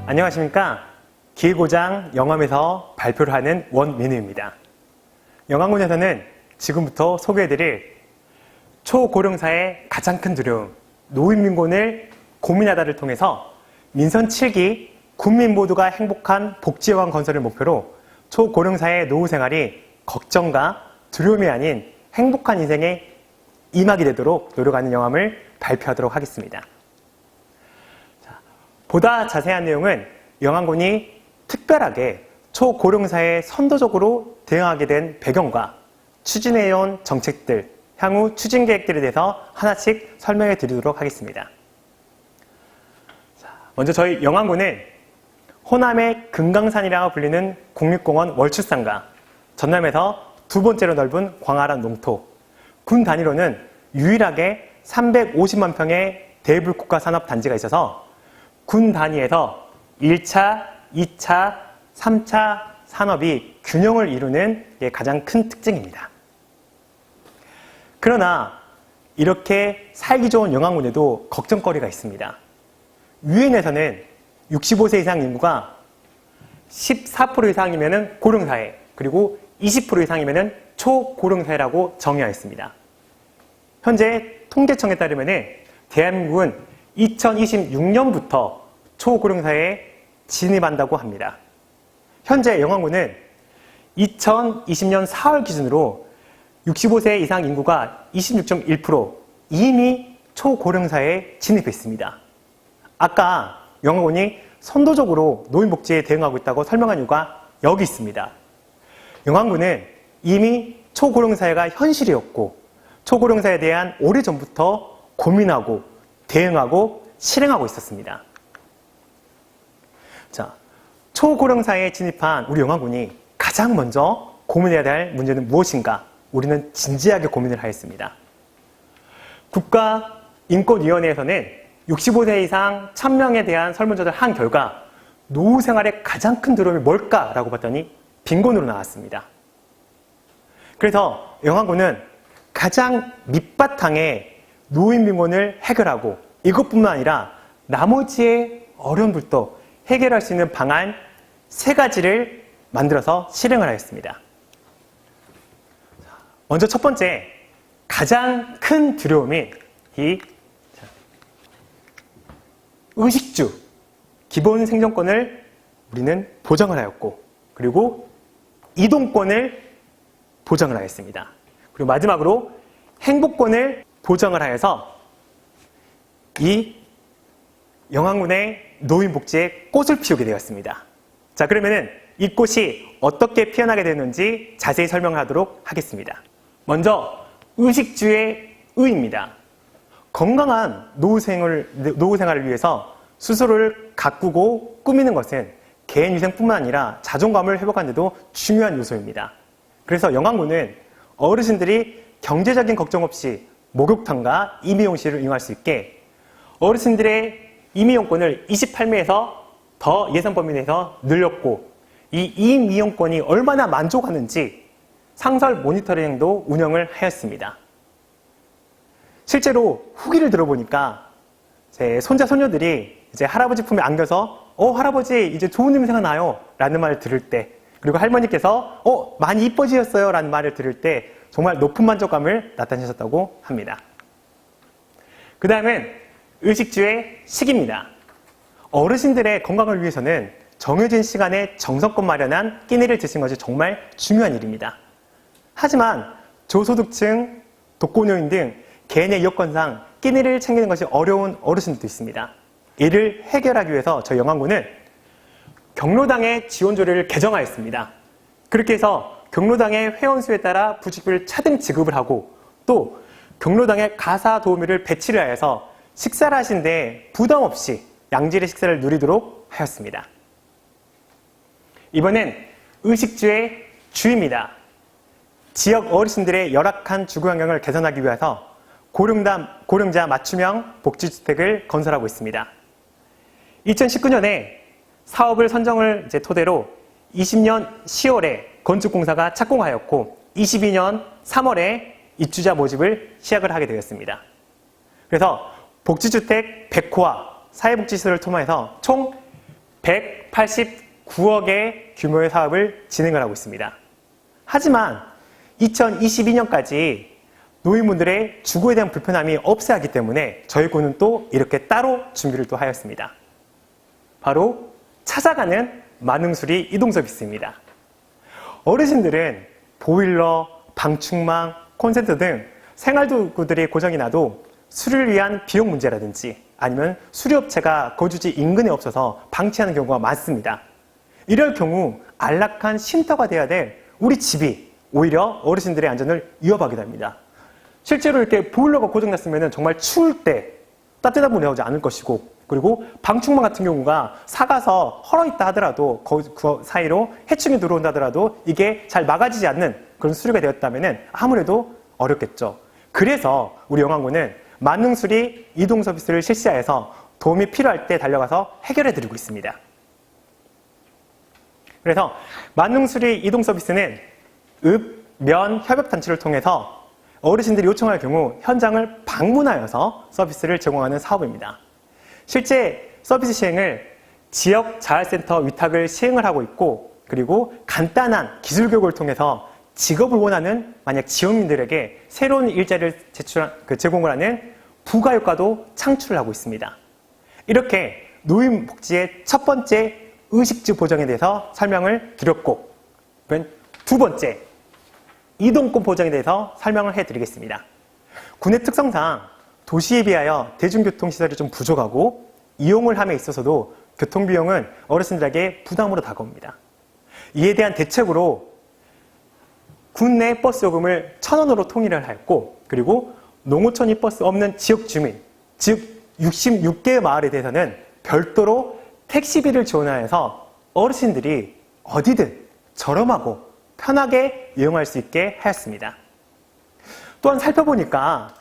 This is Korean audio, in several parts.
안녕하십니까. 기고장 영암에서 발표를 하는 원민우입니다. 영암군에서는 지금부터 소개해드릴 초고령사의 가장 큰 두려움, 노인민곤을 고민하다를 통해서 민선 7기 국민 모두가 행복한 복지의원 건설을 목표로 초고령사의 노후 생활이 걱정과 두려움이 아닌 행복한 인생에 임하게 되도록 노력하는 영암을 발표하도록 하겠습니다. 보다 자세한 내용은 영암군이 특별하게 초고령사에 선도적으로 대응하게 된 배경과 추진해온 정책들, 향후 추진 계획들에 대해서 하나씩 설명해 드리도록 하겠습니다. 먼저 저희 영암군은 호남의 금강산이라고 불리는 국립공원 월출산과 전남에서 두 번째로 넓은 광활한 농토, 군 단위로는 유일하게 350만 평의 대불국가산업단지가 있어서 군 단위에서 1차, 2차, 3차 산업이 균형을 이루는 게 가장 큰 특징입니다. 그러나 이렇게 살기 좋은 영암군에도 걱정거리가 있습니다. 유엔에서는 65세 이상 인구가 14% 이상이면 고령사회, 그리고 20% 이상이면 초고령사회라고 정의하였습니다. 현재 통계청에 따르면 대한민국은 2026년부터 초고령사회에 진입한다고 합니다. 현재 영암군은 2020년 4월 기준으로 65세 이상 인구가 26.1% 이미 초고령사회에 진입했습니다. 아까 영암군이 선도적으로 노인복지에 대응하고 있다고 설명한 이유가 여기 있습니다. 영암군은 이미 초고령사회가 현실이었고 초고령사회에 대한 오래전부터 고민하고 대응하고 실행하고 있었습니다. 자, 초고령사회에 진입한 우리 영암군이 가장 먼저 고민해야 할 문제는 무엇인가? 우리는 진지하게 고민을 하였습니다. 국가인권위원회에서는 65세 이상 1000명에 대한 설문조사를 한 결과 노후 생활의 가장 큰 두려움이 뭘까라고 봤더니 빈곤으로 나왔습니다. 그래서 영암군은 가장 밑바탕에 노인 빈곤을 해결하고 이것뿐만 아니라 나머지의 어려움들도 해결할 수 있는 방안 3가지를 만들어서 실행을 하였습니다. 먼저 첫 번째, 가장 큰 두려움인 이 의식주, 기본 생존권을 우리는 보장을 하였고, 그리고 이동권을 보장을 하였습니다. 그리고 마지막으로 행복권을 보장을 하여서 이 영암군의 노인복지에 꽃을 피우게 되었습니다. 자, 그러면은 이 꽃이 어떻게 피어나게 되는지 자세히 설명을 하도록 하겠습니다. 먼저 의식주의 의입니다. 건강한 노후 생활을 위해서 스스로를 가꾸고 꾸미는 것은 개인 위생뿐만 아니라 자존감을 회복하는 데도 중요한 요소입니다. 그래서 영암군은 어르신들이 경제적인 걱정 없이 목욕탕과 임의용실을 이용할 수 있게 어르신들의 임의용권을 28매에서 더 예산 범위 내에서 늘렸고, 이 임의용권이 얼마나 만족하는지 상설 모니터링도 운영을 하였습니다. 실제로 후기를 들어보니까 제 손자 손녀들이 이제 할아버지 품에 안겨서 할아버지 이제 좋은 냄새가 나요 라는 말을 들을 때, 그리고 할머니께서 많이 이뻐지셨어요 라는 말을 들을 때 정말 높은 만족감을 나타내셨다고 합니다. 그 다음은 의식주의 식입니다. 어르신들의 건강을 위해서는 정해진 시간에 정성껏 마련한 끼니를 드시는 것이 정말 중요한 일입니다. 하지만 저소득층, 독거노인 등 개인의 여건상 끼니를 챙기는 것이 어려운 어르신들도 있습니다. 이를 해결하기 위해서 저희 영암군은 경로당의 지원조례를 개정하였습니다. 그렇게 해서 경로당의 회원수에 따라 부식비를 차등 지급을 하고, 또 경로당에 가사 도우미를 배치를 하여서 식사를 하신데 부담 없이 양질의 식사를 누리도록 하였습니다. 이번엔 의식주의 주입니다. 지역 어르신들의 열악한 주거 환경을 개선하기 위해서 고령자 맞춤형 복지주택을 건설하고 있습니다. 2019년에 사업을 선정을 토대로 20년 10월에 건축공사가 착공하였고 22년 3월에 입주자 모집을 시작을 하게 되었습니다. 그래서 복지주택 100호와 사회복지시설을 통해서 총 189억의 규모의 사업을 진행을 하고 있습니다. 하지만 2022년까지 노인분들의 주거에 대한 불편함이 없어야 하기 때문에 저희 군은 또 이렇게 따로 준비를 또 하였습니다. 바로 찾아가는 만능수리 이동 서비스입니다. 어르신들은 보일러, 방충망, 콘센트 등 생활도구들이 고장이 나도 수리를 위한 비용 문제라든지 아니면 수리업체가 거주지 인근에 없어서 방치하는 경우가 많습니다. 이럴 경우 안락한 쉼터가 돼야 될 우리 집이 오히려 어르신들의 안전을 위협하게 됩니다. 실제로 이렇게 보일러가 고장났으면 정말 추울 때 따뜻한 물이 나오지 않을 것이고, 그리고 방충망 같은 경우가 삭아서 헐어있다 하더라도 그 사이로 해충이 들어온다 하더라도 이게 잘 막아지지 않는 그런 수리가 되었다면 아무래도 어렵겠죠. 그래서 우리 영암군은 만능수리 이동 서비스를 실시하여서 도움이 필요할 때 달려가서 해결해 드리고 있습니다. 그래서 만능수리 이동 서비스는 읍, 면, 협업단체를 통해서 어르신들이 요청할 경우 현장을 방문하여서 서비스를 제공하는 사업입니다. 실제 서비스 시행을 지역 자활센터 위탁을 시행을 하고 있고, 그리고 간단한 기술 교육을 통해서 직업을 원하는 만약 지역민들에게 새로운 일자리를 제공을 하는 부가효과도 창출을 하고 있습니다. 이렇게 노인복지의 첫 번째 의식주 보장에 대해서 설명을 드렸고, 두 번째 이동권 보장에 대해서 설명을 해드리겠습니다. 군의 특성상 도시에 비하여 대중교통시설이 좀 부족하고 이용을 함에 있어서도 교통비용은 어르신들에게 부담으로 다가옵니다. 이에 대한 대책으로 군 내 버스 요금을 1,000원으로 통일을 하였고, 그리고 농어촌이 버스 없는 지역 주민, 즉 66개의 마을에 대해서는 별도로 택시비를 지원하여서 어르신들이 어디든 저렴하고 편하게 이용할 수 있게 하였습니다. 또한 살펴보니까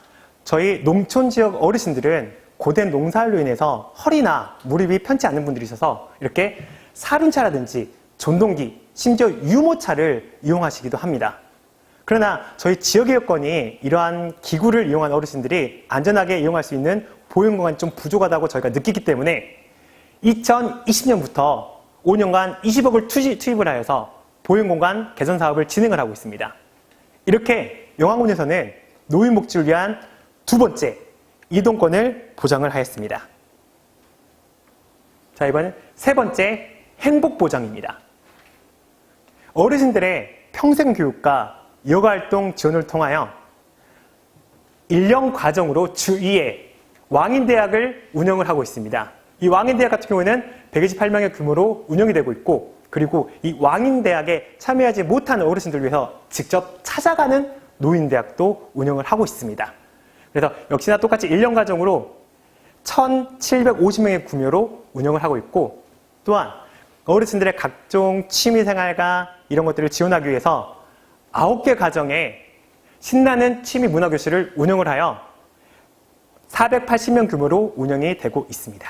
저희 농촌 지역 어르신들은 고된 농사로 인해서 허리나 무릎이 편치 않는 분들이 있어서 이렇게 사륜차라든지 전동기, 심지어 유모차를 이용하시기도 합니다. 그러나 저희 지역의 여건이 이러한 기구를 이용한 어르신들이 안전하게 이용할 수 있는 보행공간이 좀 부족하다고 저희가 느끼기 때문에 2020년부터 5년간 20억을 투입을 하여서 보행공간 개선 사업을 진행을 하고 있습니다. 이렇게 영암군에서는 노인복지를 위한 두 번째 이동권을 보장을 하였습니다. 자, 이번엔 세 번째 행복보장입니다. 어르신들의 평생교육과 여가활동 지원을 통하여 1년 과정으로 주 2회 왕인대학을 운영을 하고 있습니다. 이 왕인대학 같은 경우에는 128명의 규모로 운영이 되고 있고, 그리고 이 왕인대학에 참여하지 못한 어르신들을 위해서 직접 찾아가는 노인대학도 운영을 하고 있습니다. 그래서 역시나 똑같이 1년 과정으로 1,750명의 규모로 운영을 하고 있고, 또한 어르신들의 각종 취미생활과 이런 것들을 지원하기 위해서 9개 가정에 신나는 취미 문화교실을 운영을 하여 480명 규모로 운영이 되고 있습니다.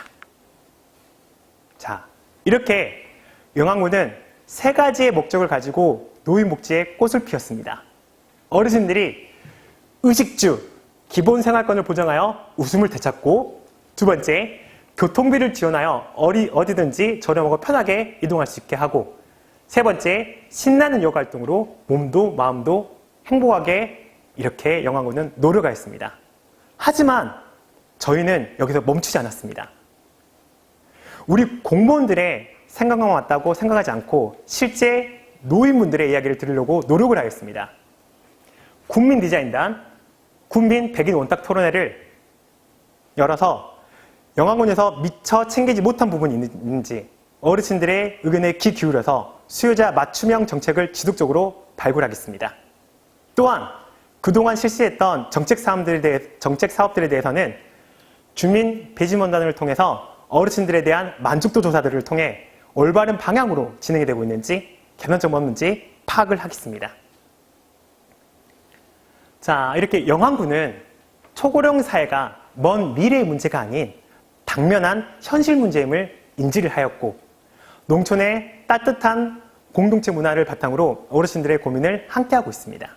자, 이렇게 영암군은 세 가지의 목적을 가지고 노인복지에 꽃을 피웠습니다. 어르신들이 의식주, 기본생활권을 보장하여 웃음을 되찾고, 두 번째, 교통비를 지원하여 어디든지 저렴하고 편하게 이동할 수 있게 하고, 세 번째, 신나는 여가활동으로 몸도 마음도 행복하게 이렇게 영암군은 노력하였습니다. 하지만 저희는 여기서 멈추지 않았습니다. 우리 공무원들의 생각만 왔다고 생각하지 않고 실제 노인분들의 이야기를 들으려고 노력을 하였습니다. 국민디자인단, 국민 백인 원탁 토론회를 열어서 영암군에서 미처 챙기지 못한 부분이 있는지 어르신들의 의견에 귀 기울여서 수요자 맞춤형 정책을 지속적으로 발굴하겠습니다. 또한 그동안 실시했던 정책 사업들에 대해서는 주민 배심원단을 통해서 어르신들에 대한 만족도 조사들을 통해 올바른 방향으로 진행이 되고 있는지, 개선점이 없는지 파악을 하겠습니다. 자, 이렇게 영암군은 초고령 사회가 먼 미래의 문제가 아닌 당면한 현실 문제임을 인지를 하였고, 농촌의 따뜻한 공동체 문화를 바탕으로 어르신들의 고민을 함께하고 있습니다.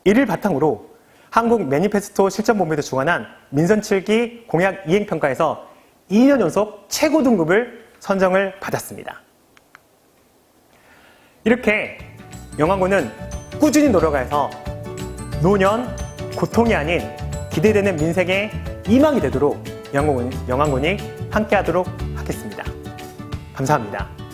이를 바탕으로 한국 매니페스토 실전본부에서 주관한 민선 7기 공약 이행평가에서 2년 연속 최고 등급을 선정을 받았습니다. 이렇게 영광군은 꾸준히 노력해서 노년, 고통이 아닌 기대되는 민생의 희망이 되도록 영광군이 함께하도록 하겠습니다. 감사합니다.